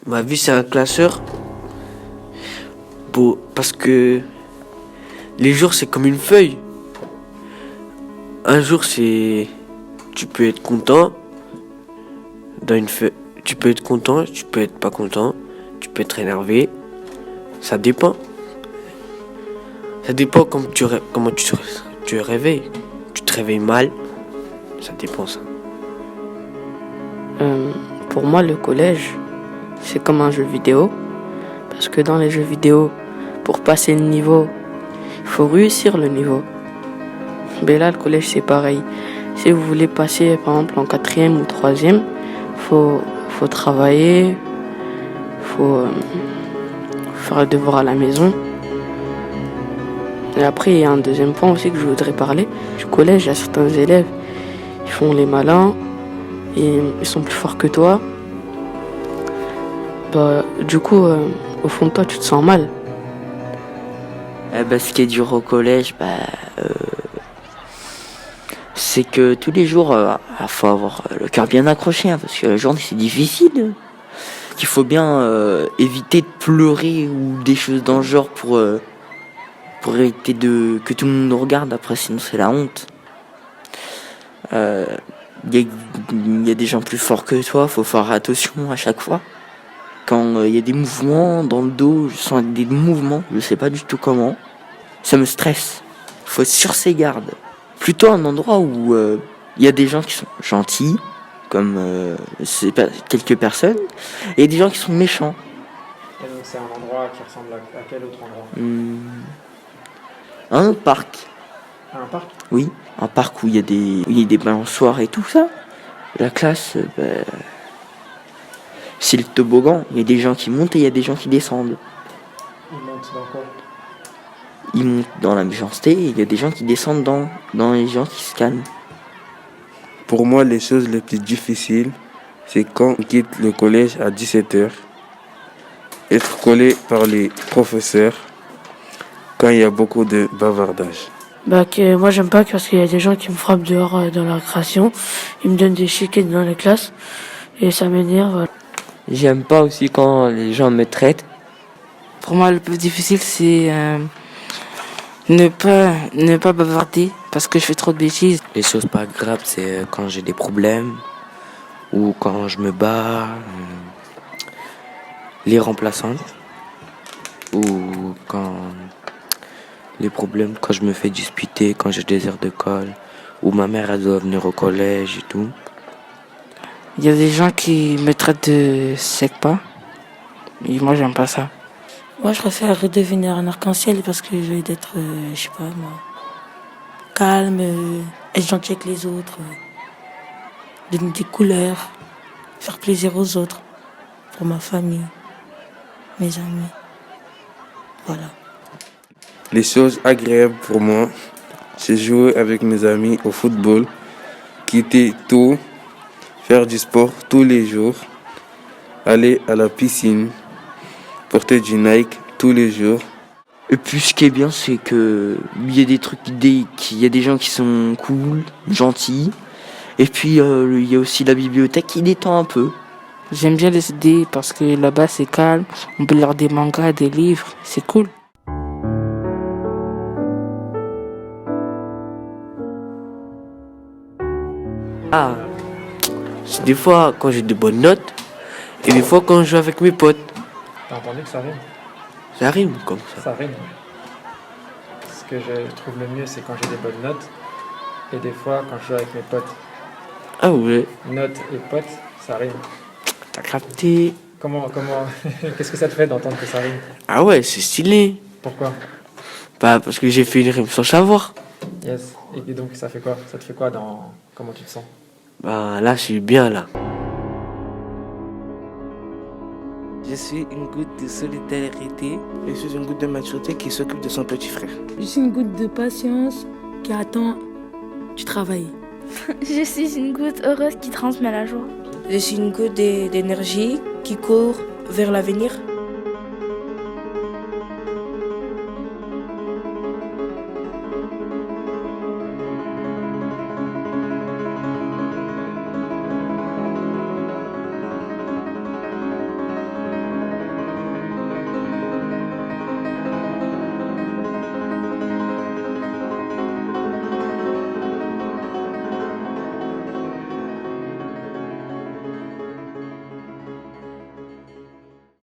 Ma vie, c'est un classeur. Parce que les jours, c'est comme une feuille. Un jour, c'est... Tu peux être content. Dans une feuille, tu peux être content, tu peux être pas content. Tu peux être énervé. Ça dépend. Ça dépend comment tu réveilles. Tu te réveilles mal. Ça dépend, ça. Pour moi, le collège, c'est comme un jeu vidéo. Parce que dans les jeux vidéo, pour passer le niveau, il faut réussir le niveau. Mais là, le collège, c'est pareil. Si vous voulez passer, par exemple, en 4e ou 3e, faut travailler, faut faire le devoir à la maison. Et après, il y a un deuxième point aussi que je voudrais parler. Du collège, il y a certains élèves, ils font les malins, et ils sont plus forts que toi. Du coup, au fond de toi, tu te sens mal. Ce qui est dur au collège, c'est que tous les jours, faut avoir le cœur bien accroché, hein, parce que la journée c'est difficile. Il faut bien éviter de pleurer ou des choses dans le genre pour éviter que tout le monde nous regarde. Après, sinon c'est la honte. Il y a des gens plus forts que toi, faut faire attention à chaque fois. Quand il y a des mouvements dans le dos, je sens des mouvements, je sais pas du tout comment, ça me stresse. Faut être sur ses gardes. Plutôt un endroit où il y a des gens qui sont gentils, comme quelques personnes, et des gens qui sont méchants. Et donc c'est un endroit qui ressemble à quel autre endroit? Un parc. Un parc? Oui, un parc où il y a des balançoires et tout ça. La classe, c'est le toboggan. Il y a des gens qui montent et il y a des gens qui descendent. Ils montent dans quoi? Ils montent dans la méchanceté et il y a des gens qui descendent dans les gens qui se calment. Pour moi, les choses les plus difficiles, c'est quand on quitte le collège à 17h, être collé par les professeurs, quand il y a beaucoup de bavardage. Moi j'aime pas parce qu'il y a des gens qui me frappent dehors dans la récréation, ils me donnent des chiquettes dans les classes et ça m'énerve. J'aime pas aussi quand les gens me traitent. Pour moi, le plus difficile, c'est ne pas bavarder parce que je fais trop de bêtises. Les choses pas graves, c'est quand j'ai des problèmes ou quand je me bats. Les remplaçantes ou quand les problèmes, quand je me fais disputer, quand j'ai des heures de colle ou ma mère elle doit venir au collège et tout. Il y a des gens qui me traitent de sec pas et moi, j'aime pas ça. Moi je préfère redevenir un arc-en-ciel parce que je vais être, je sais pas moi, calme, être gentil avec les autres, donner des couleurs, faire plaisir aux autres, pour ma famille, mes amis. Voilà. Les choses agréables pour moi, c'est jouer avec mes amis au football, quitter tôt, faire du sport tous les jours, aller à la piscine, porter du Nike tous les jours. Et puis ce qui est bien, c'est que il y a des trucs, il y a des gens qui sont cool, gentils. Et puis il y a aussi la bibliothèque qui détend un peu. J'aime bien les idées parce que là-bas, c'est calme. On peut lire des mangas, des livres. C'est cool. Ah, c'est des fois quand j'ai de bonnes notes et des fois quand je joue avec mes potes. T'as entendu que ça rime? Ça rime comme ça. Ça rime. Ce que je trouve le mieux, c'est quand j'ai des bonnes notes. Et des fois, quand je joue avec mes potes. Ah ouais, Notes et potes, ça rime. t'as capté. Comment qu'est-ce que ça te fait d'entendre que ça rime? Ah ouais, c'est stylé. Pourquoi? Parce que j'ai fait une rime sans savoir. Yes. Et donc, ça fait quoi? Ça te fait quoi comment tu te sens? Là, je suis bien là. Je suis une goutte de solidarité. Je suis une goutte de maturité qui s'occupe de son petit frère. Je suis une goutte de patience qui attend du travail. Je suis une goutte heureuse qui transmet la joie. Je suis une goutte d'énergie qui court vers l'avenir.